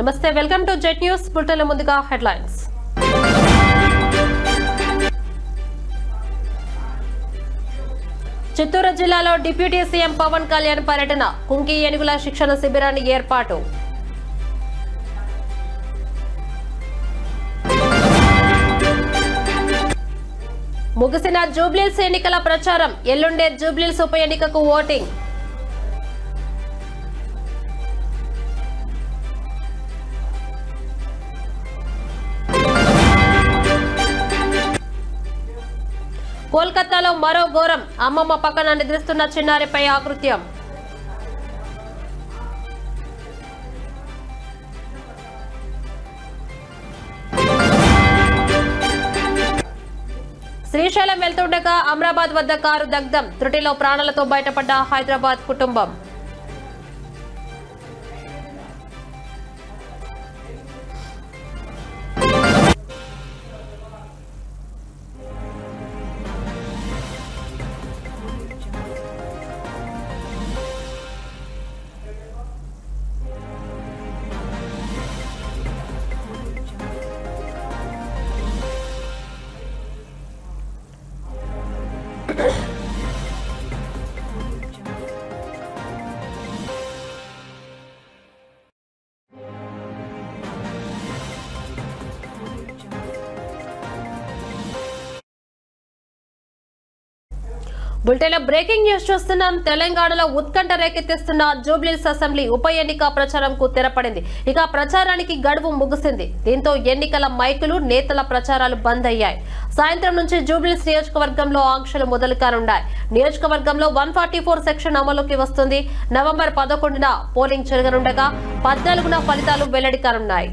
నమస్తే, welcome to jet news bulletin. ముందుగా headlines. Chittoor జిల్లాలో డిప్యూటీ సీఎం పవన్ కళ్యాణ్ పర్యటన, కుంకి ఏనుగుల శిక్షణ శిబిరాన్ని ఏర్పాటు. ముగిసిన జూబ్లీహిల్స్ ఎన్నికల ప్రచారం, ఎల్లుండే జూబ్లీహిల్స్ ఉప ఎన్నికకు ఓటింగ్. కోల్కతాలో మరో ఘోరం, అమ్మమ్మ పక్కన నిద్రిస్తున్న చిన్నారిపై ఆకృత్యం. శ్రీశైలం వెళ్తుండగా అమరాబాద్ వద్ద కారు దగ్ధం, త్రుటిలో ప్రాణాలతో బయటపడ్డ హైదరాబాద్ కుటుంబం. బులెటిన్లో బ్రేకింగ్ న్యూస్ చూస్తున్నాం. తెలంగాణలో ఉత్కంఠ రేకెత్తిస్తున్న జూబ్లీహిల్స్ అసెంబ్లీ ఉప ఎన్నిక ప్రచారంకు తెరపడింది. ఇక ప్రచారానికి గడువు ముగిసింది. దీంతో ఎన్నికల మైకులు, నేతల ప్రచారాలు బంద్ అయ్యాయి. సాయంత్రం నుంచి జూబ్లీహిల్స్ నియోజకవర్గంలో ఆంక్షలు మొదలు కానున్నాయి. నియోజకవర్గంలో 144 సెక్షన్ అమలుకి వస్తుంది. నవంబర్ 11న పోలింగ్ జరగనుండగా 14న ఫలితాలు వెల్లడి కానున్నాయి.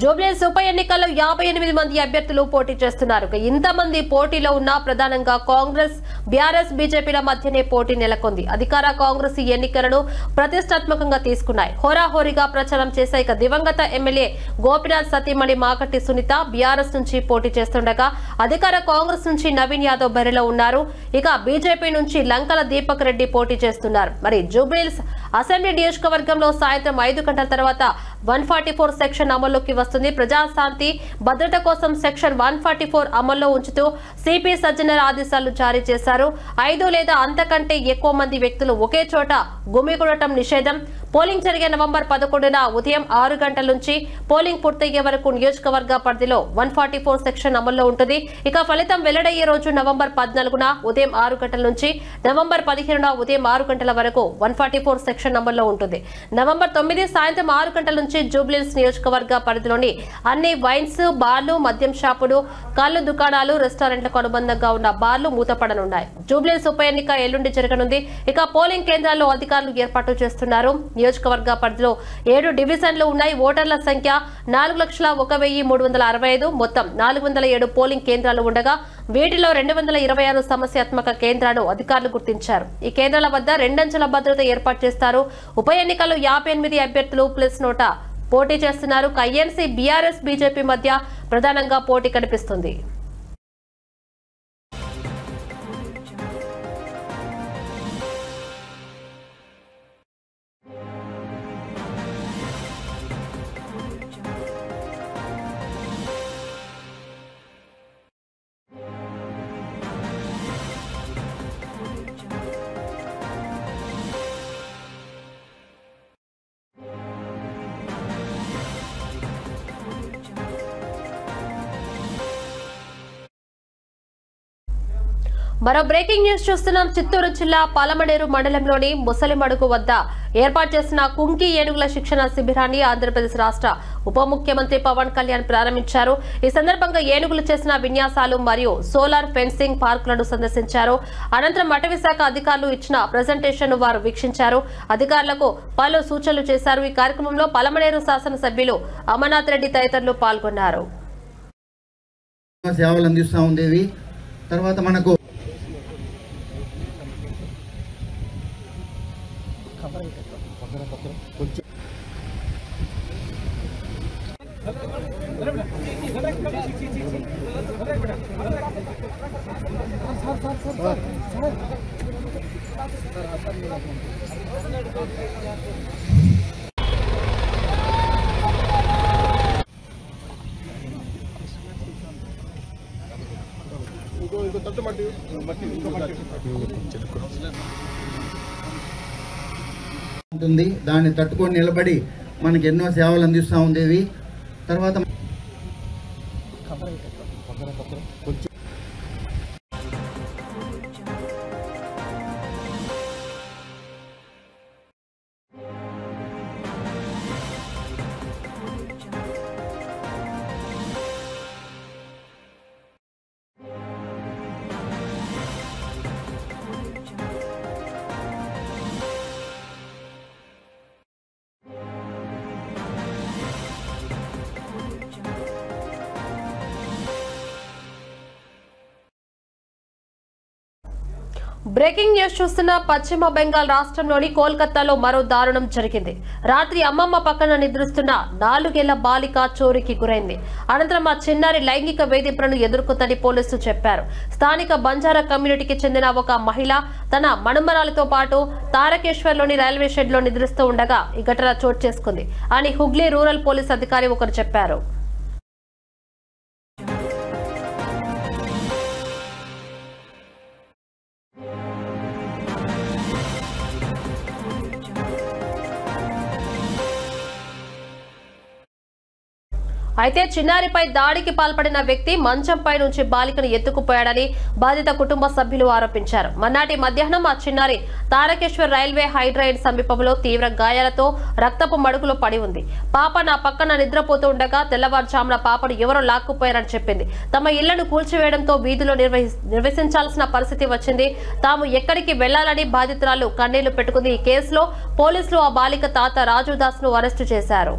జూబ్లీహిల్స్ ఉప ఎన్నికల్లో 58 మంది అభ్యర్థులు పోటీ చేస్తున్నారు. ఇంతమంది పోటీలో ఉన్న ప్రధానంగా కాంగ్రెస్, బీఆర్ఎస్, బీజేపీల మధ్యనే పోటీ నెలకొంది. అధికార కాంగ్రెస్ ఈ ఎన్నికలను ప్రతిష్టాత్మకంగా తీసుకున్నాయి. హోరాహోరీగా ప్రచారం చేసే దివంగత ఎమ్మెల్యే గోపీనాథ్ సతీమణి మాకట్టి సునీత బీఆర్ఎస్ నుంచి పోటీ చేస్తుండగా, అధికార కాంగ్రెస్ నుంచి నవీన్ యాదవ్ బరిలో ఉన్నారు. ఇక బీజేపీ నుంచి లంకల దీపక్ రెడ్డి పోటీ చేస్తున్నారు. మరి జూబ్లీహిల్స్ అసెంబ్లీ నియోజకవర్గంలో సాయంత్రం 5 గంటల తర్వాత 144 సెక్షన్ అమల్లోకి వస్తుంది. ప్రజాశాంతి భద్రత కోసం సెక్షన్ 144 అమల్లో ఉంచుతూ సిపి సజ్జనర్ ఆదేశాలు జారీ చేశారు. 5 లేదా అంతకంటే ఎక్కువ మంది వ్యక్తులు ఒకే చోట గుమిగూడటం నిషేధం. పోలింగ్ జరిగే నవంబర్ 11న ఉదయం 6 గంటల నుంచి పోలింగ్ పూర్తయ్యే వరకు నియోజకవర్గ పరిధిలో 144 సెక్షన్ అమల్లో ఉంటుంది. ఇక ఫలితం వెల్లడయ్యే రోజు నవంబర్ 14న ఉదయం 6 గంటల నుంచి నవంబర్ 15న ఉదయం 6 గంటల వరకు 144 సెక్షన్ అమల్లో ఉంటుంది. నవంబర్ 9 సాయంత్రం 6 గంటల నుంచి జూబ్లీహిల్స్ నియోజకవర్గ పరిధిలోని అన్ని వైన్స్, బార్లు, మద్యం షాపులు, కళ్ళు దుకాణాలు, రెస్టారెంట్లకు అనుబంధంగా ఉన్న బార్లు మూతపడనున్నాయి. జూబ్లీహిల్స్ ఉప ఎన్నిక ఎల్లుండి జరగనుంది. ఇక పోలింగ్ కేంద్రాల్లో అధికారులు ఏర్పాటు చేస్తున్నారు. నియోజకవర్గ పరిధిలో 7 డివిజన్లు ఉన్నాయి. ఓటర్ల సంఖ్య 4,01,365. మొత్తం 407 పోలింగ్ కేంద్రాలు ఉండగా వీటిలో 226 సమస్యాత్మక కేంద్రాలను అధికారులు గుర్తించారు. ఈ కేంద్రాల వద్ద 2 అంచెల భద్రత ఏర్పాటు చేస్తారు. ఉప ఎన్నికల్లో 58 అభ్యర్థులు ప్లస్ నోటా పోటీ చేస్తున్నారు. ఐఎన్సీ, బీఆర్ఎస్, బీజేపీ మధ్య ప్రధానంగా పోటీ కనిపిస్తుంది. మరో బ్రేకింగ్ న్యూస్ చూస్తున్నాం. చిత్తూరు జిల్లా పాలమనేరు మండలంలోని ముసలిమడుగు వద్ద ఏర్పాటు చేసిన కుంకి ఏనుగుల శిక్షణ శిబిరాన్ని ఆంధ్రప్రదేశ్ రాష్ట్ర ఉప ముఖ్యమంత్రి పవన్ కళ్యాణ్ ప్రారంభించారు. ఈ సందర్భంగా ఏనుగులు చేసిన విన్యాసాలు మరియు సోలార్ ఫెన్సింగ్ పార్కులను సందర్శించారు. అనంతరం అటవీ శాఖ అధికారులు ఇచ్చిన ప్రెజెంటేషన్ వారు వీక్షించారు. అధికారులకు పలు సూచనలు చేశారు. ఈ కార్యక్రమంలో పాలమనేరు శాసనసభ్యులు అమర్నాథ్ రెడ్డి తదితరులు పాల్గొన్నారు. సేవలు అందిస్తూ ఉండేవి. తర్వాత మనకు ఉంటుంది. దాన్ని తట్టుకొని నిలబడి మనకి ఎన్నో సేవలు అందిస్తూ ఉండేది. తర్వాత బ్రేకింగ్ న్యూస్ చూస్తున్న పశ్చిమ బెంగాల్ రాష్ట్రంలోని కోల్కతాలో మరో దారుణం జరిగింది. రాత్రి అమ్మమ్మ పక్కన నిద్రిస్తున్న 4 ఏళ్ల బాలిక చోరీకి గురైంది. అనంతరం ఆ చిన్నారి లైంగిక వేధింపులను ఎదుర్కొందని పోలీసులు చెప్పారు. స్థానిక బంజారా కమ్యూనిటీకి చెందిన ఒక మహిళ తన మనుమరాలతో పాటు తారకేశ్వర్లోని రైల్వే షెడ్ లో నిద్రిస్తూ ఉండగా ఈ ఘటన చోటు చేసుకుంది అని హుగ్లీ రూరల్ పోలీస్ అధికారి ఒకరు చెప్పారు. అయితే చిన్నారిపై దాడికి పాల్పడిన వ్యక్తి మంచంపై నుంచి బాలికను ఎత్తుకుపోయాడని బాధిత కుటుంబ సభ్యులు ఆరోపించారు. మన్నాటి మధ్యాహ్నం ఆ చిన్నారి తారకేశ్వర్ రైల్వే హైడ్రైడ్ సమీపంలో తీవ్ర గాయాలతో రక్తపు మడుగులో పడి ఉంది. పాప నా పక్కన నిద్రపోతూ ఉండగా తెల్లవారుజామున పాపను ఎవరో లాక్కుపోయారని చెప్పింది. తమ ఇళ్లను కూల్చివేయడంతో వీధిలో నిర్వహించాల్సిన పరిస్థితి వచ్చింది. తాము ఎక్కడికి వెళ్లాలని బాధితురాలు కన్నీళ్లు పెట్టుకుంది. ఈ కేసులో పోలీసులు ఆ బాలిక తాత రాజుదాస్ ను అరెస్టు చేశారు.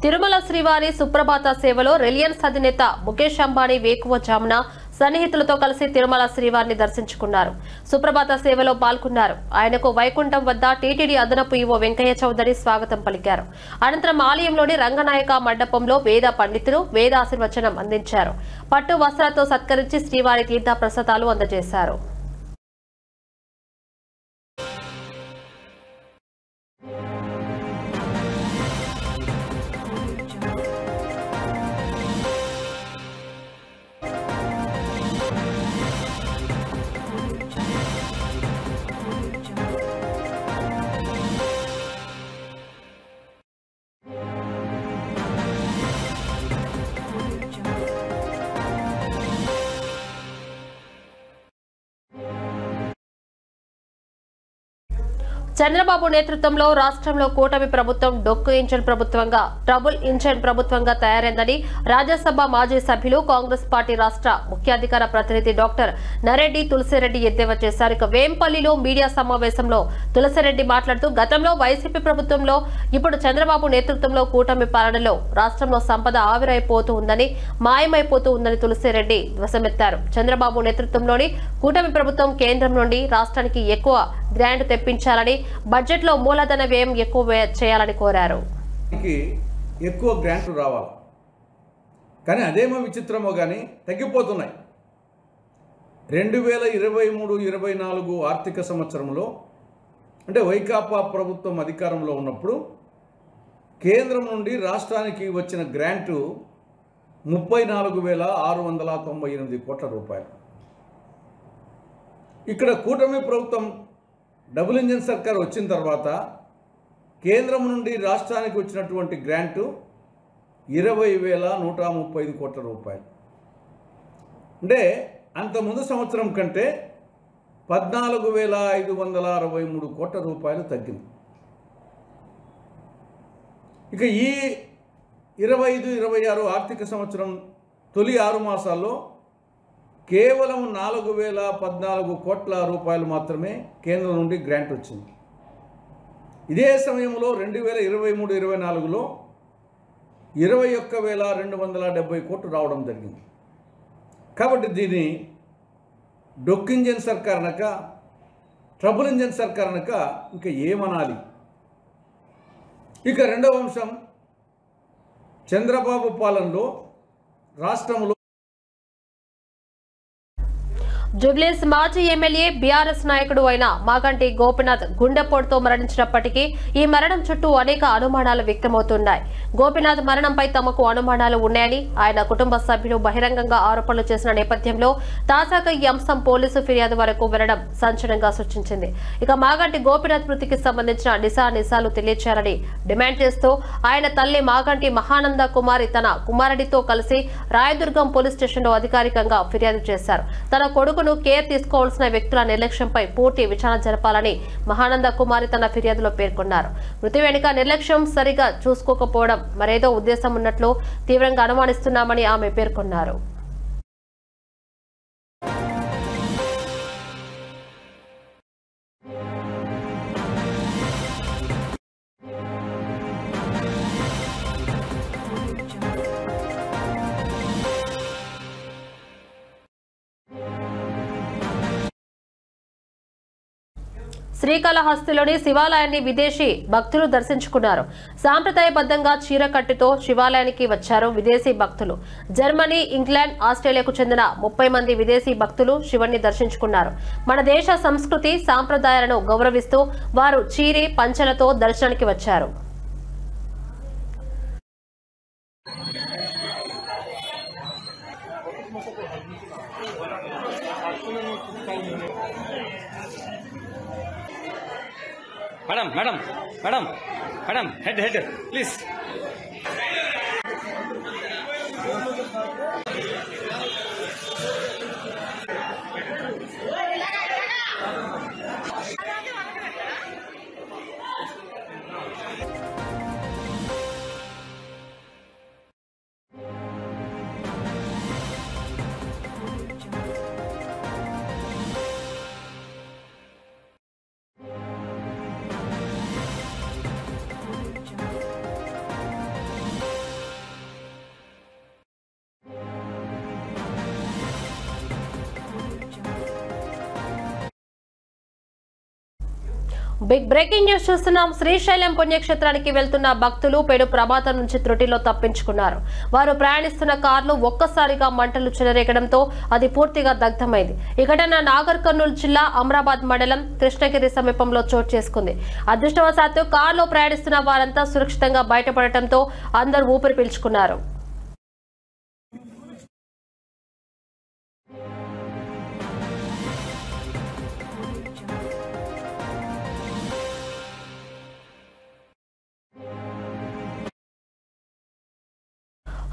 తిరుమల శ్రీవారి సుప్రభాత సేవలో రిలయన్స్ అధినేత ముఖేష్ అంబానీ వేకువజామున సన్నిహితులతో కలిసి తిరుమల శ్రీవారిని దర్శించుకున్నారు. సుప్రభాత సేవలో పాల్గొన్నారు. ఆయనకు వైకుంఠం వద్ద టీటీడీ అదనపు ఈవో వెంకయ్య చౌదరి స్వాగతం పలికారు. అనంతరం ఆలయంలోని రంగనాయక మండపంలో వేద పండితులు వేదాశీర్వచనం అందించారు. పట్టు వస్త్రాలతో సత్కరించి శ్రీవారి తీర్థ ప్రసాదాలు అందజేశారు. చంద్రబాబు నేతృత్వంలో రాష్ట్రంలో కూటమి ప్రభుత్వం డొక్కు ఇంజన్ ప్రభుత్వంగా ట్రబుల్ ఇంజన్ ప్రభుత్వంగా తయారైందని రాజ్యసభ మాజీ సభ్యులు కాంగ్రెస్ పార్టీ రాష్ట్ర ముఖ్య అధికార ప్రతినిధి డాక్టర్ నరెడ్డి తులసిరెడ్డి ఎద్దేవా చేశారు. ఇక వేంపల్లిలో మీడియా సమావేశంలో తులసిరెడ్డి మాట్లాడుతూ గతంలో వైసీపీ ప్రభుత్వంలో ఇప్పుడు చంద్రబాబు నేతృత్వంలో కూటమి పాలనలో రాష్ట్రంలో సంపద ఆవిరైపోతూ ఉందని మాయమైపోతూ ఉందని తులసిరెడ్డి ధ్వసమెత్తారు. చంద్రబాబు నేతృత్వంలోని కూటమి ప్రభుత్వం కేంద్రం నుండి రాష్ట్రానికి ఎక్కువ గ్రాంట్ తెప్పించాలని బడ్జెట్ లో మూలధన వ్యయం ఎక్కువ చేయాలని కోరారు. ఎక్కువ గ్రాంట్లు రావాలి, కానీ అదేమో విచిత్రమో కానీ తగ్గిపోతున్నాయి. 2023-24 ఆర్థిక సంవత్సరంలో అంటే వైకాపా ప్రభుత్వం అధికారంలో ఉన్నప్పుడు కేంద్రం నుండి రాష్ట్రానికి వచ్చిన గ్రాంటు 34,698 కోట్ల రూపాయలు. ఇక్కడ కూటమి ప్రభుత్వం డబుల్ ఇంజిన్ సర్కార్ వచ్చిన తర్వాత కేంద్రం నుండి రాష్ట్రానికి వచ్చినటువంటి గ్రాంటు 20,135 కోట్ల రూపాయలు. అంటే అంతకుముందు సంవత్సరం కంటే 14,563 కోట్ల రూపాయలు తగ్గింది. ఇక ఈ 25-26 ఆర్థిక సంవత్సరం తొలి 6 మాసాల్లో కేవలం 4,014 కోట్ల రూపాయలు మాత్రమే కేంద్రం నుండి గ్రాంట్ వచ్చింది. ఇదే సమయంలో 2023-24లో 21,270 కోట్లు రావడం జరిగింది. కాబట్టి దీన్ని డొక్ ఇంజన్ సర్కార్ అనక, ట్రబుల్ ఇంజన్ సర్కార్ అనక ఇంకా ఏమనాలి? ఇక రెండవ అంశం, చంద్రబాబు పాలనలో రాష్ట్రంలో జూబ్లీహిల్స్ మాజీ ఎమ్మెల్యే బీఆర్ఎస్ నాయకుడు అయిన మాగంటి గోపీనాథ్ గుండెపోటుతో మరణించినప్పటికీ ఈ మరణం చుట్టూ అనేక అనుమానాలు వ్యక్తమవుతున్నాయి. గోపీనాథ్ మరణంపై తమకు అనుమానాలు ఉన్నాయని ఆయన కుటుంబ సభ్యులు బహిరంగంగా ఆరోపణలు చేసిన నేపథ్యంలో తాజాగా ఈ అంశం పోలీసు ఫిర్యాదు వరకు వెళ్లడం సంచలనంగా సృష్టించింది. ఇక మాగంటి గోపీనాథ్ మృతికి సంబంధించిన నిజాలు తెలియచేయాలని డిమాండ్ చేస్తూ ఆయన తల్లి మాగంటి మహానంద కుమారి తన కుమారుడితో కలిసి రాయదుర్గం పోలీస్ స్టేషన్లో అధికారికంగా ఫిర్యాదు చేశారు. తన కొడుకు కేర్ తీసుకోవాల్సిన వ్యక్తుల నిర్లక్ష్యంపై పూర్తి విచారణ జరపాలని మహానంద కుమారి తన ఫిర్యాదులో పేర్కొన్నారు. మృతి వెనుక నిర్లక్ష్యం, సరిగా చూసుకోకపోవడం, మరేదో ఉద్దేశం ఉన్నట్లు తీవ్రంగా అనుమానిస్తున్నామని ఆమె పేర్కొన్నారు. శ్రీకాళహస్తిలోని శివాలయాన్ని విదేశీ భక్తులు దర్శించుకున్నారు. సాంప్రదాయబద్ధంగా చీరకట్టుతో శివాలయానికి వచ్చారు విదేశీ భక్తులు. జర్మనీ, ఇంగ్లాండ్, ఆస్ట్రేలియాకు చెందిన 30 మంది విదేశీ భక్తులు శివుణ్ణి దర్శించుకున్నారు. మన దేశ సంస్కృతి సాంప్రదాయాలను గౌరవిస్తూ వారు చీరే పంచెలతో దర్శనానికి వచ్చారు. Madam, head, please. Big breaking news చూస్తున్నాం. శ్రీశైలం పుణ్యక్షేత్రానికి వెళ్తున్న భక్తులు పెను ప్రమాదం నుంచి త్రుటిలో తప్పించుకున్నారు. వారు ప్రయాణిస్తున్న కార్లు ఒక్కసారిగా మంటలు చెలరేగడంతో అది పూర్తిగా దగ్ధమైంది. ఈ ఘటన నాగర్ కర్నూలు జిల్లా అమరాబాద్ మండలం కృష్ణగిరి సమీపంలో చోటు చేసుకుంది. అదృష్టవశాత్తు కారులో ప్రయాణిస్తున్న వారంతా సురక్షితంగా బయటపడటంతో అందరూ ఊపిరి పీల్చుకున్నారు.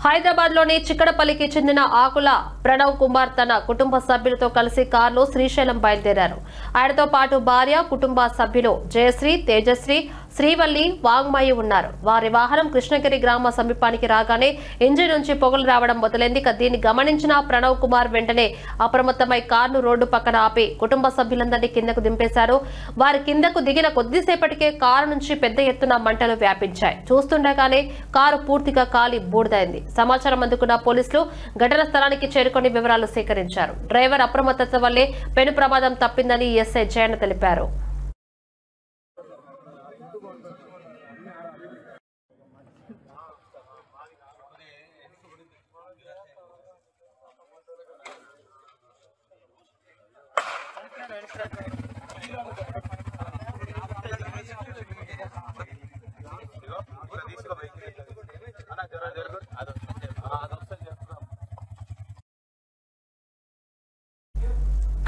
హైదరాబాద్ లోని చిక్కడపల్లికి చెందిన ఆకుల ప్రణవ్ కుమార్ తన కుటుంబ సభ్యులతో కలిసి కారులో శ్రీశైలం బయలుదేరారు. ఆయనతో పాటు భార్య, కుటుంబ సభ్యులు జయశ్రీ, తేజశ్రీ, శ్రీవల్లి, వాంగ్మయి ఉన్నారు. వారి వాహనం కృష్ణగిరి గ్రామ సమీపానికి రాగానే ఇంజిన్ నుంచి పొగలు రావడం మొదలైంది. దీన్ని గమనించిన ప్రణవ్ కుమార్ వెంటనే అప్రమత్తమై కారును రోడ్డు పక్కన ఆపి కుటుంబ సభ్యులందరినీ కిందకు దింపేశారు. వారి కిందకు దిగిన కొద్దిసేపటికే కారు నుంచి పెద్ద ఎత్తున మంటలు వ్యాపించాయి. చూస్తుండగానే కారు పూర్తిగా కాలి బూడిదైంది. సమాచారం అందుకున్న పోలీసులు ఘటన స్థలానికి చేరుకొని వివరాలు సేకరించారు. డ్రైవర్ అప్రమత్తత వల్లే పెను ప్రమాదం తప్పిందని ఎస్ఐ జయన్ తెలిపారు.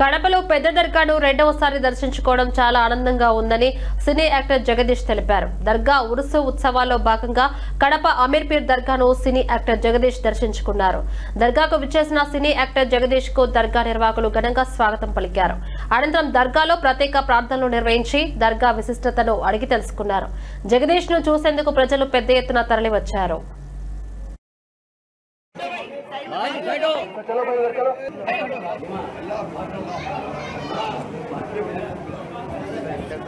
కడపలో పెద్ద దర్గాను రెండవసారి దర్శించుకోవడం చాలా ఆనందంగా ఉందని సినీ యాక్టర్ జగదీష్ తెలిపారు. దర్గా ఉరుసు ఉత్సవాల్లో భాగంగా కడప అమీర్పీర్ దర్గాను సినీ యాక్టర్ జగదీష్ దర్శించుకున్నారు. దర్గాకు విచ్చేసిన సినీ యాక్టర్ జగదీష్ కు దర్గా నిర్వాహకులు ఘనంగా స్వాగతం పలికారు. అనంతరం దర్గాలో ప్రత్యేక ప్రార్థనలు నిర్వహించి దర్గా విశిష్టతను అడిగి తెలుసుకున్నారు. జగదీష్ ను చూసేందుకు ప్రజలు పెద్ద ఎత్తున తరలివచ్చారు.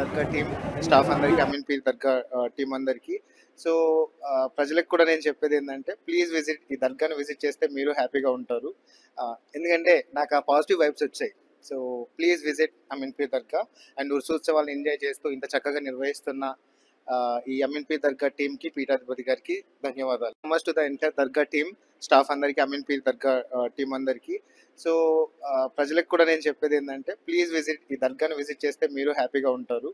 దర్గా టీం స్టాఫ్ అందరికీ, అమీన్ పీర్ దర్గా టీం అందరికీ. సో ప్రజలకు కూడా నేను చెప్పేది ఏంటంటే, ప్లీజ్ విజిట్, ఈ దర్గాను విజిట్ చేస్తే మీరు హ్యాపీగా ఉంటారు. ఎందుకంటే నాకు ఆ పాజిటివ్ వైబ్స్ వచ్చాయి. So please visit Ameen Peer Dargah and Urs ఉత్సవాలను ఎంజాయ్ చేస్తూ ఇంత చక్కగా నిర్వహిస్తున్న ఈ అమీన్ పీర్ దర్గా టీంకి, పీఠాధిపతి గారికి ధన్యవాదాలు. Must to the entire dargah team staff అందరికీ, అమీన్ పీర్ దర్గా టీం అందరికీ. సో ప్రజలకు కూడా నేను చెప్పేది ఏంటంటే, ప్లీజ్ విజిట్, ఈ దర్గాను విజిట్ చేస్తే మీరు హ్యాపీగా ఉంటారు.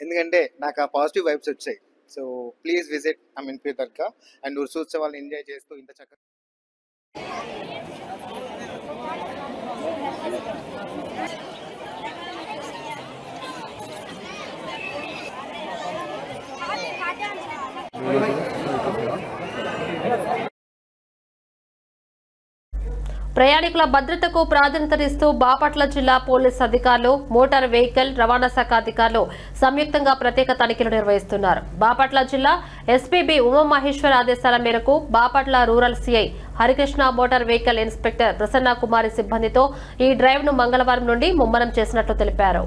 ఎందుకంటే నాకు ఆ పాజిటివ్ వైబ్స్ వచ్చాయి. So please visit Ameen Peer Dargah and Urs ఉత్సవాలను ఎంజాయ్ చేస్తూ ఇంత చక్కగా. ప్రయాణికుల భద్రతకు ప్రాధాన్యతనిస్తూ బాపట్ల జిల్లా పోలీస్ అధికారులు, మోటార్ వెహికల్ రవాణా శాఖ అధికారులు సంయుక్తంగా ప్రత్యేక తనిఖీలు నిర్వహిస్తున్నారు. బాపట్ల జిల్లా ఎస్పీబీ ఉమామహేశ్వర్ ఆదేశాల మేరకు Bapatla rural CI Harikrishna, motor vehicle inspector Prasanna Kumari సిబ్బందితో ఈ డ్రైవ్ ను మంగళవారం నుండి ముమ్మరం చేసినట్లు తెలిపారు.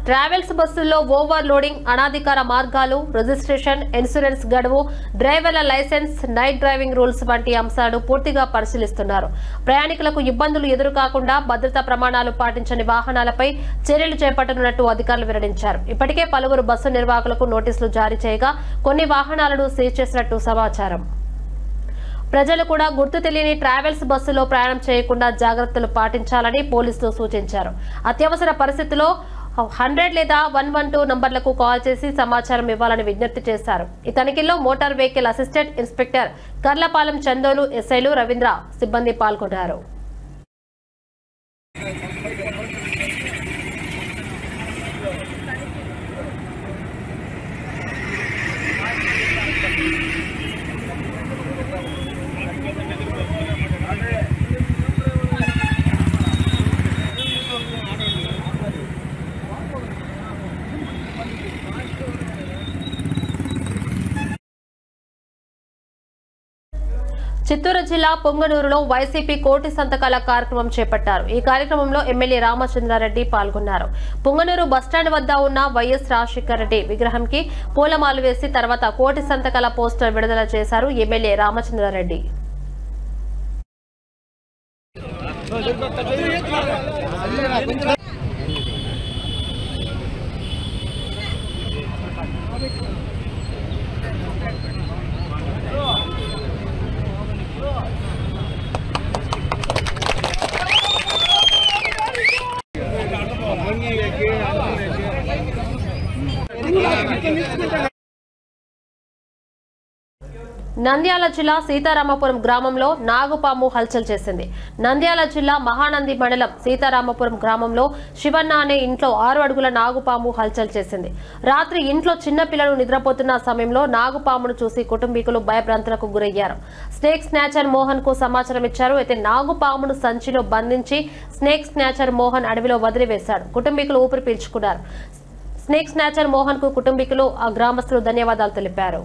ట్రావెల్స్ బస్సుల్లో ఓవర్ లోడింగ్, అనాధికార మార్గాలు, రిజిస్ట్రేషన్, ఇన్సూరెన్స్ గడువు, డ్రైవర్ల లైసెన్స్, నైట్ డ్రైవింగ్ రూల్స్ వంటి అంశాలను పూర్తిగా పరిశీలిస్తున్నారు. ప్రయాణికులకు ఇబ్బందులు ఎదురుకాకుండా భద్రతా ప్రమాణాలు పాటించని వాహనాలపై చర్యలు చేపట్టనున్నట్టు అధికారులు వెల్లడించారు. ఇప్పటికే పలువురు బస్సు నిర్వాహకులకు నోటీసులు జారీ చేయగా కొన్ని వాహనాలను సీజ్ చేసినట్టు సమాచారం. ప్రజలు కూడా గుర్తు తెలియని ట్రావెల్స్ బస్సులో ప్రయాణం చేయకుండా జాగ్రత్తలు పాటించాలని పోలీసులు సూచించారు. అత్యవసర పరిస్థితుల్లో 100 లేదా 112 నంబర్లకు కాల్ చేసి సమాచారం ఇవ్వాలని విజ్ఞప్తి చేశారు. ఈ తనిఖీల్లో motor vehicle assistant inspector Karlapalem Chandolu, ఎస్ఐలు రవీంద్ర సిబ్బంది పాల్గొన్నారు. చిత్తూరు జిల్లా పొంగనూరులో వైసీపీ కోటి సంతకాల కార్యక్రమం చేపట్టారు. ఈ కార్యక్రమంలో ఎమ్మెల్యే రామచంద్రారెడ్డి పాల్గొన్నారు. పొంగనూరు బస్టాండ్ వద్ద ఉన్న వైఎస్ రాజశేఖర రెడ్డి విగ్రహంకి పూలమాలు వేసి తర్వాత కోటి సంతకాల పోస్టర్ విడుదల చేశారు ఎమ్మెల్యే రామచంద్రారెడ్డి. నంద్యాల జిల్లా సీతారామపురం గ్రామంలో నాగుపాము హల్చల్ చేసింది. నంద్యాల జిల్లా మహానంది మండలం సీతారామపురం గ్రామంలో శివన్న అనే ఇంట్లో 6 అడుగుల నాగుపాము హల్చల్ చేసింది. రాత్రి ఇంట్లో చిన్న పిల్లలు నిద్రపోతున్న సమయంలో నాగుపామును చూసి కుటుంబీకులు భయభ్రాంతులకు గురయ్యారు. స్నేక్ స్నాచర్ మోహన్ కు సమాచారం ఇచ్చారు. అయితే నాగుపామును సంచిలో బంధించి స్నేక్ స్నాచర్ మోహన్ అడవిలో వదిలివేశాడు. కుటుంబీకులు ఊపిరి పీల్చుకున్నారు. స్నేక్ స్నాచర్ మోహన్ కు కుటుంబీకులు, ఆ గ్రామస్తులు ధన్యవాదాలు తెలిపారు.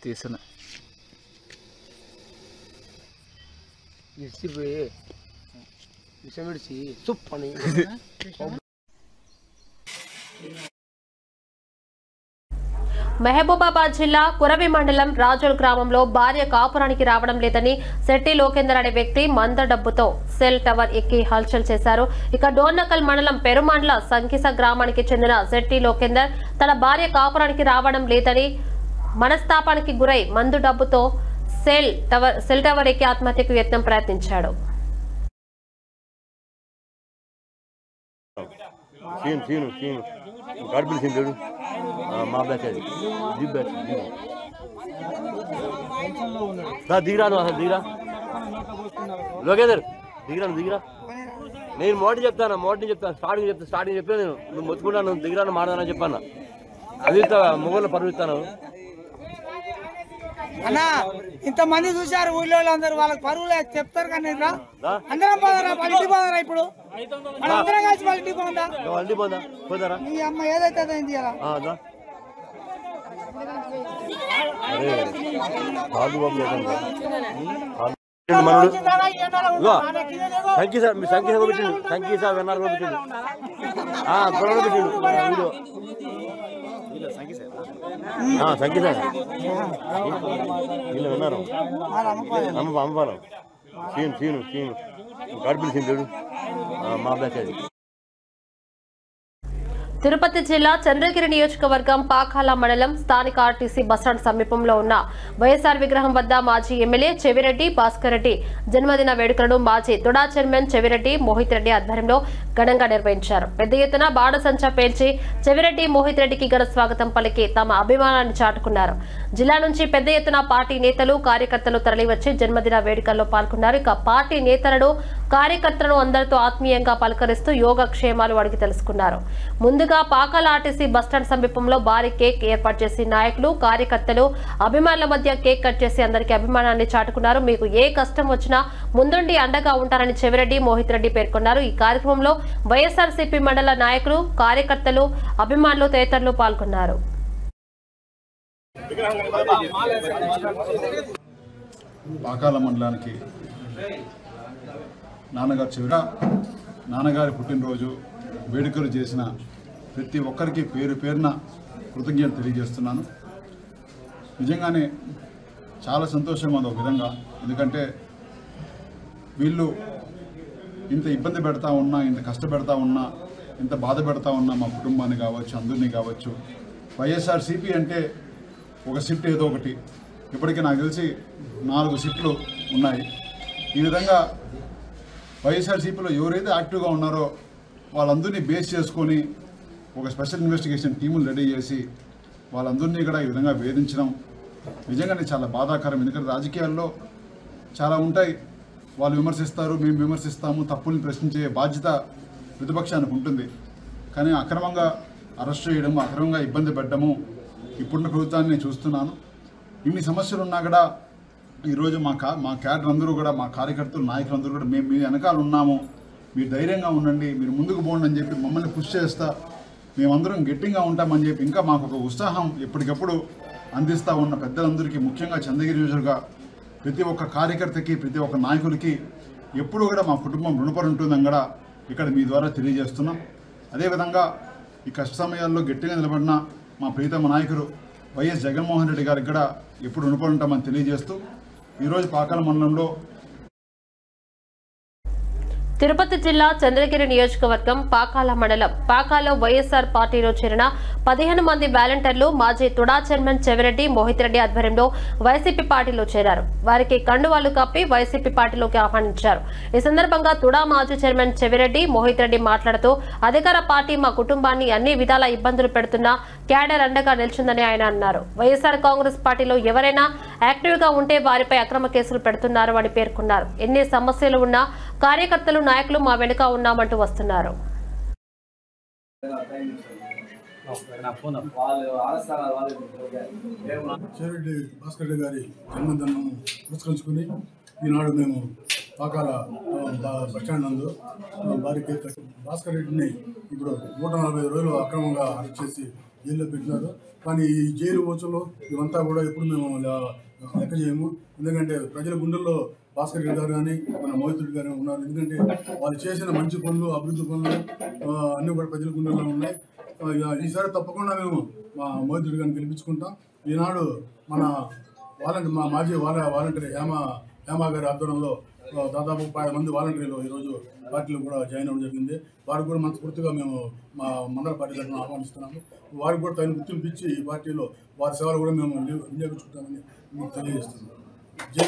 తీసిన ఇడిచిపోయి విషం విడిచి సుప్పని. మహబూబాబాద్ జిల్లా కురవి మండలం రాజోల్ గ్రామంలో భార్య కాపురానికి రావడం లేదని శెట్టి లోకేందర్ అనే వ్యక్తి మంద డబ్బుతో సెల్ టవర్ ఎక్కి హల్చల్ చేశారు. ఇక డోర్నకల్ మండలం పెరుమండ్ల సంకిస గ్రామానికి చెందిన శెట్టి లోకేందర్ తన భార్య కాపురానికి రావడం లేదని మనస్తాపానికి గురై మందు డబ్బుతో సెల్ టవర్ ఎక్కి ఆత్మహత్యకు యత్నం ప్రయత్నించాడు. God bless him. మా బ్యాచ్ అది. దిగిరా నువ్వు అసలు దిగిరా లోకేదర్ దిగిరా నేను మోటీ చెప్తాను స్టార్టింగ్ చెప్తే నేను నువ్వు మొత్తుకుంటా నువ్వు దిగిరా మాడదానని చెప్పాను అది మొగలు పరువిస్తాను అన్నా ఇంతమంది చూశారు ఊళ్ళో అందరూ వాళ్ళకి పరువులే చెప్తారు కానీ అందరం పోదారా పల్లి పోదారా ఇప్పుడు అందరం కలిసి పల్లి పోదారా మీ అమ్మ ఏదైతే అయింది ఇలా సంఖ్య సార్ మీ సంఖ్య పెట్టిండు సంఖ్య సార్ విన్నారు పెట్టిండు పెట్టిండు సంఖ్య సార్ వీళ్ళు విన్నారు అమ్మపాలం సీను గడిపిల్ సీను మా బ్యాచ్ అది తిరుపతి జిల్లా చంద్రగిరి నియోజకవర్గం పాకాల మండలం స్థానిక ఆర్టీసీ బస్టాండ్ సమీపంలో ఉన్న వైఎస్ఆర్ విగ్రహం వద్ద మాజీ ఎమ్మెల్యే చెవిరెడ్డి భాస్కర్ రెడ్డి జన్మదిన వేడుకలను మాజీ తుడా చైర్మన్ చెవిరెడ్డి మోహిత్ రెడ్డి ఆధ్వర్యంలో ఘనంగా నిర్వహించారు. పెద్ద ఎత్తున బాణసంచా పేల్చి చెవిరెడ్డి మోహిత్ రెడ్డికి ఘన స్వాగతం పలికి తమ అభిమానాన్ని చాటుకున్నారు. జిల్లా నుంచి పెద్ద ఎత్తున పార్టీ నేతలు కార్యకర్తలు తరలివచ్చి జన్మదిన వేడుకల్లో పాల్గొన్నారు. ఇక పార్టీ నేతలను కార్యకర్తలను అందరితో ఆత్మీయంగా పలకరిస్తూ యోగక్షేమాలు అడిగి తెలుసుకున్నారు. ముందుగా పాకాల ఆర్టీసీ బస్టాండ్ సమీపంలో భారీ కేక్ ఏర్పాటు చేసి నాయకులు కార్యకర్తలు అభిమానుల మధ్య కేక్ కట్ చేసి అందరికీ అభిమానాన్ని చాటుకున్నారు. మీకు ఏ కష్టం వచ్చినా ముందుండి అండగా ఉంటారని చెవిరెడ్డి మోహిత్ రెడ్డి పేర్కొన్నారు. ఈ కార్యక్రమంలో వైఎస్ఆర్సీపీ మండల నాయకులు కార్యకర్తలు అభిమానులు తదితరులు పాల్గొన్నారు. పాకాల మండలానికి నాన్నగారి పుట్టినరోజు వేడుకలు చేసిన ప్రతి ఒక్కరికి పేరు పేరున కృతజ్ఞతలు తెలియజేస్తున్నాను. నిజంగానే చాలా సంతోషంగా ఉంది ఒక విధంగా. ఎందుకంటే వీళ్ళు ఇంత ఇబ్బంది పెడతా ఉన్నా, ఇంత కష్టపెడతా ఉన్నా, ఇంత బాధ పెడతా ఉన్నా మా కుటుంబాన్ని కావచ్చు, అందరినీ కావచ్చు. వైఎస్ఆర్సీపీ అంటే ఒక షిఫ్ట్ ఏదో ఒకటి, ఇప్పటికీ నాకు తెలిసి 4 షిఫ్ట్లు ఉన్నాయి. ఈ విధంగా వైఎస్ఆర్సీపీలో ఎవరైతే యాక్టివ్గా ఉన్నారో వాళ్ళందరినీ బేస్ చేసుకొని ఒక స్పెషల్ ఇన్వెస్టిగేషన్ టీములు రెడీ చేసి వాళ్ళందరినీ కూడా ఈ విధంగా వేధించడం నిజంగానే చాలా బాధాకరం. ఎందుకంటే రాజకీయాల్లో చాలా ఉంటాయి, వాళ్ళు విమర్శిస్తారు, మేము విమర్శిస్తాము, తప్పుల్ని ప్రశ్నించే బాధ్యత ప్రతిపక్షానికి ఉంటుంది. కానీ అక్రమంగా అరెస్ట్ చేయడము, అక్రమంగా ఇబ్బంది పెట్టడము ఇప్పుడున్న ప్రభుత్వాన్ని నేను చూస్తున్నాను. ఇన్ని సమస్యలు ఉన్నా కూడా ఈరోజు మా క్యాడర్ అందరూ కూడా, మా కార్యకర్తలు నాయకులందరూ కూడా మేము మీ వెనకాల ఉన్నాము, మీరు ధైర్యంగా ఉండండి, మీరు ముందుకు పోండి అని చెప్పి మమ్మల్ని పుష్ చేస్తా మేమందరం గట్టిగా ఉంటామని చెప్పి ఇంకా మాకు ఒక ఉత్సాహం ఎప్పటికప్పుడు అందిస్తూ ఉన్న పెద్దలందరికీ, ముఖ్యంగా చంద్రగిరి నియోజకవర్గ ప్రతి ఒక్క కార్యకర్తకి, ప్రతి ఒక్క నాయకులకి ఎప్పుడూ కూడా మా కుటుంబం రుణపడి ఉంటుందని కూడా ఇక్కడ మీ ద్వారా తెలియజేస్తున్నాం. అదేవిధంగా ఈ కష్ట సమయాల్లో గట్టిగా నిలబడిన మా ప్రీతమ నాయకుడు వైఎస్ జగన్మోహన్ రెడ్డి గారికి కూడా ఎప్పుడు రుణపడి ఉంటామని తెలియజేస్తూ ఈరోజు పాకాల మండలంలో తిరుపతి జిల్లా చంద్రగిరి నియోజకవర్గం పాకాల మండలం పాకాలో వైఎస్ఆర్ పార్టీలో చేరిన 15 మంది వాలంటీర్లు మాజీ తుడా చైర్మన్ చెవిరెడ్డి మోహిత్ రెడ్డి ఆధ్వర్యంలో వైసీపీ పార్టీలో చేరారు. వారికి కండువాలు కప్పి వైసీపీ పార్టీలోకి ఆహ్వానించారు. ఈ సందర్భంగా తుడా మాజీ చైర్మన్ చెవిరెడ్డి మోహిత్ రెడ్డి మాట్లాడుతూ అధికార పార్టీ మా కుటుంబాన్ని అన్ని విధాల ఇబ్బందులు పెడుతున్నా క్యాడర్ అండగా నిలిచిందని ఆయన అన్నారు. వైఎస్ఆర్ కాంగ్రెస్ పార్టీలో ఎవరైనా యాక్టివ్ గా ఉంటే వారిపై అక్రమ కేసులు పెడుతున్నారు అని పేర్కొన్నారు. ఎన్ని సమస్యలు ఉన్నా కార్యకర్తలు నాయకులు మా వెనుక ఉన్నామంటూ వస్తున్నారు. చెవిరెడ్డి భాస్కర్ రెడ్డి గారి జన్మదినం పురస్కరించుకుని ఈనాడు మేము పాకాల బస్టాండ్ నందు భారీ కేక్ భాస్కర్ రెడ్డిని ఇప్పుడు 145 రోజులు అక్రమంగా అరెస్ట్ చేసి జైల్లో పెట్టినారు. కానీ ఈ జైలు వచ్చలో ఇవంతా కూడా ఎప్పుడు మేము లెక్క చేయము. ఎందుకంటే ప్రజల గుండెల్లో భాస్కర్ రెడ్డి గారు కానీ మన మోహిత్ రెడ్డి గారు ఉన్నారు. ఎందుకంటే వాళ్ళు చేసిన మంచి పనులు, అభివృద్ధి పనులు అన్నీ కూడా ప్రజల గుండెల్లో ఉన్నాయి. ఈసారి తప్పకుండా మేము మా మోహిత్ రెడ్డి గారిని గెలిపించుకుంటాం. ఈనాడు మన మా మాజీ వాలంటీర్ హేమా గారి ఆధ్వర్యంలో దాదాపు 10 మంది వాలంటీర్లు ఈరోజు పార్టీలో కూడా జాయిన్ అవ్వడం జరిగింది. వారికి కూడా మనస్ఫూర్తిగా మేము మా మండల పార్టీ తరఫున ఆహ్వానిస్తున్నాము. వారికి కూడా తగిన గుర్తింపు ఇచ్చి ఈ పార్టీలో వారి సేవలు కూడా మేము వినియోగించుకుంటామని మీకు తెలియజేస్తున్నాం. జై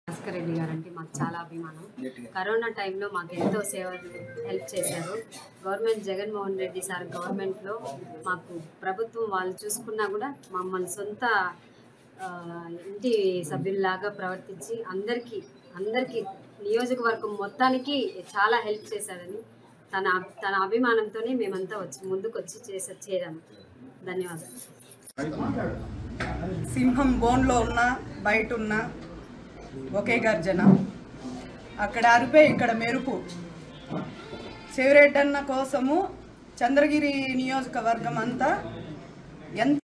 భాస్కర్ రెడ్డి గారు అంటే మాకు చాలా అభిమానం. కరోనా టైంలో మాకు ఎంతో సేవలు హెల్ప్ చేశారు. గవర్నమెంట్ జగన్మోహన్ రెడ్డి సార్ గవర్నమెంట్లో మాకు ప్రభుత్వం వాళ్ళు చూసుకున్నా కూడా మమ్మల్ని సొంత ఇంటి సభ్యుల్లాగా ప్రవర్తించి అందరికీ నియోజకవర్గం మొత్తానికి చాలా హెల్ప్ చేశాడని తన అభిమానంతోనే మేమంతా ముందుకు వచ్చి చేరాము. ధన్యవాదాలు. సింహం బోన్లో ఉన్న బయట ఉన్న ఒకే గర్జన, అక్కడ అరిపే ఇక్కడ మెరుపు. చెవిరెడ్డన్న కోసము చంద్రగిరి నియోజకవర్గం అంతా ఎంత.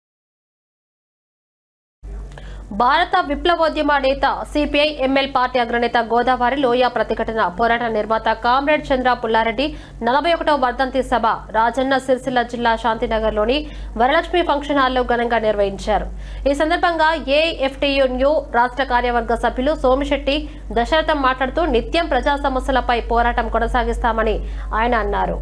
భారత విప్లవోద్యమ నేత సిపిఐ ఎంఎల్ పార్టీ అగ్రనేత గోదావరి లోయ ప్రతిఘటన పోరాట నిర్మాత కామ్రేడ్ చంద్ర పుల్లారెడ్డి 41వ వర్ధంతి సభ రాజన్న సిరిసిల్ల జిల్లా శాంతినగర్లోని వరలక్ష్మి ఫంక్షన్ హాల్లో ఘనంగా నిర్వహించారు. ఈ సందర్భంగా ఏఎఫ్టీయూ రాష్ట్ర కార్యవర్గ సభ్యులు సోమిశెట్టి దశరథం మాట్లాడుతూ నిత్యం ప్రజా సమస్యలపై పోరాటం కొనసాగిస్తామని ఆయన అన్నారు.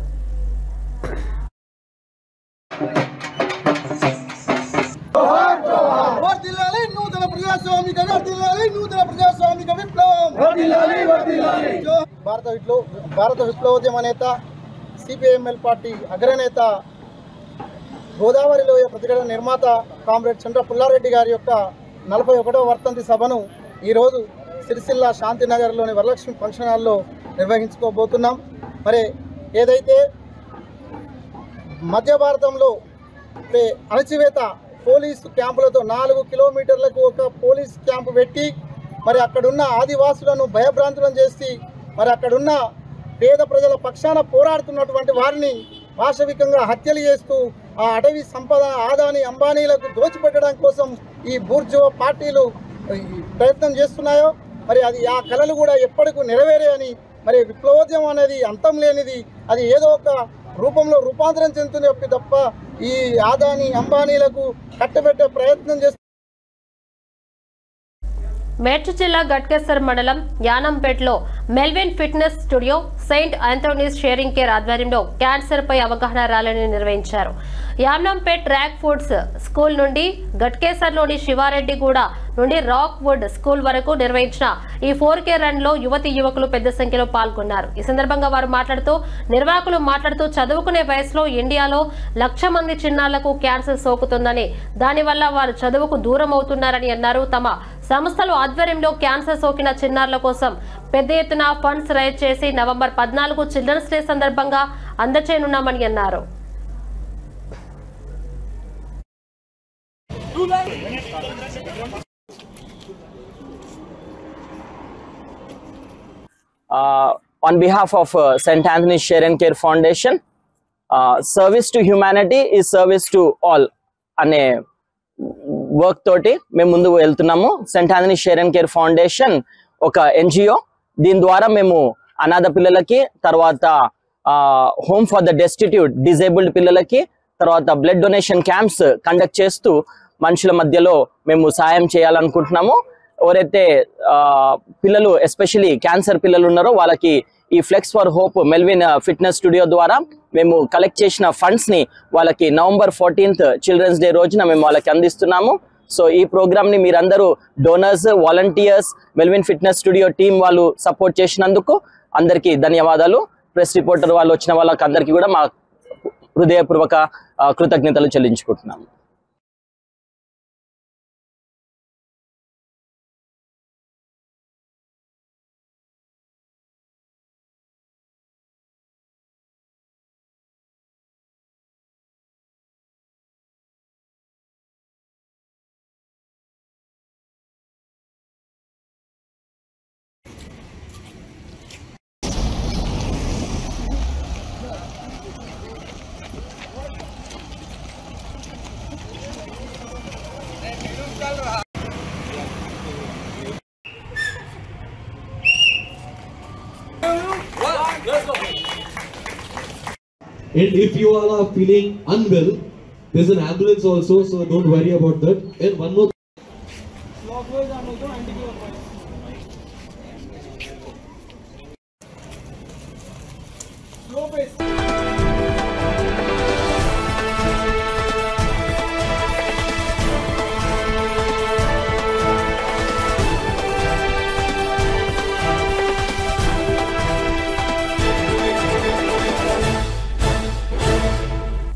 భారత విప్లవోద్యమ నేత సిపిఐఎంఎల్ పార్టీ అగ్రనేత గోదావరి లోయ ప్రతిఘటన నిర్మాత కామ్రేడ్ చంద్ర పుల్లారెడ్డి గారి యొక్క 41వ వర్ధంతి సభను ఈరోజు సిరిసిల్ల శాంతినగర్లోని వరలక్ష్మి ఫంక్షన్ హాల్లో నిర్వహించుకోబోతున్నాం. మరి ఏదైతే మధ్య భారతంలో అణచివేత పోలీసు క్యాంపులతో 4 కిలోమీటర్లకు ఒక పోలీస్ క్యాంపు పెట్టి మరి అక్కడున్న ఆదివాసులను భయభ్రాంతులను చేసి మరి అక్కడున్న పేద ప్రజల పక్షాన పోరాడుతున్నటువంటి వారిని పాశవికంగా హత్యలు చేస్తూ ఆ అటవీ సంపద ఆదాని అంబానీలకు దోచిపెట్టడం కోసం ఈ బూర్జువా పార్టీలు ప్రయత్నం చేస్తున్నాయో మరి అది ఆ కళలు కూడా ఎప్పటికీ నెరవేరే మరి విప్లవోద్యమం అనేది అంతం లేనిది, అది ఏదో ఒక రూపంలో రూపాంతరం చెందుతుంది తప్ప ఈ ఆదాని అంబానీలకు కట్టబెట్టే ప్రయత్నం చేస్తుంది. మేడ్చల్ జిల్లా గట్కేసర్ మండలం యానంపేటలో Melvin fitness studio Saint Anthony's sharing care ఆధ్వర్యంలో క్యాన్సర్ పై అవగాహన ర్యాలీని నిర్వహించారు. యానంపేట్ ర్యాక్ ఫుడ్స్ స్కూల్ నుండి గట్కేసర్లోని శివారెడ్డిగూడ నుండి రాక్ వుడ్ స్కూల్ వరకు నిర్వహించిన ఈ 4K రన్ లో యువతి యువకులు పెద్ద సంఖ్యలో పాల్గొన్నారు. ఈ సందర్భంగా వారు నిర్వాహకులు మాట్లాడుతూ చదువుకునే వయసులో ఇండియాలో 1,00,000 మంది చిన్నారులకు క్యాన్సర్ సోకుతుందని, దానివల్ల వారు చదువుకు దూరం అవుతున్నారని అన్నారు. తమ సంస్థలు ఆధ్వర్యంలో క్యాన్సర్ సోకిన చిన్నారుల కోసం పెద్ద ఎత్తున ఫండ్స్ రైజ్ చేసి నవంబర్ 14 చిల్డ్రన్స్ డే సందర్భంగా అందచేయనున్నామని అన్నారు. On behalf of St. Anthony's Share and Care Foundation, service to humanity is service to all అనే వర్క్ తోటి మేము ముందుకు వెళ్తున్నాము. Saint Anthony's Share and Care Foundation ఒక NGO. దీని ద్వారా మేము అనాథ పిల్లలకి, తర్వాత home for the destitute disabled పిల్లలకి, తర్వాత బ్లడ్ డొనేషన్ క్యాంప్స్ కండక్ట్ చేస్తూ మనుషుల మధ్యలో మేము సాయం చేయాలనుకుంటున్నాము. ఎవరైతే పిల్లలు ఎస్పెషలీ క్యాన్సర్ పిల్లలు ఉన్నారో వాళ్ళకి ఈ flex for hope Melvin fitness studio ద్వారా మేము కలెక్ట్ చేసిన ఫండ్స్ ని వాళ్ళకి నవంబర్ 14th చిల్డ్రన్స్ డే రోజున మేము వాళ్ళకి అందిస్తున్నాము. సో ఈ ప్రోగ్రామ్ ని మీరందరూ donors, volunteers, Melvin fitness studio team వాళ్ళు సపోర్ట్ చేసినందుకు అందరికీ ధన్యవాదాలు. ప్రెస్ రిపోర్టర్ వాళ్ళు వచ్చిన వాళ్ళకి అందరికీ కూడా మా హృదయపూర్వక కృతజ్ఞతలు చెల్లించుకుంటున్నాము. And if you all are feeling unwell, there's an ambulance also, so don't worry about that. And one more. Slow pace.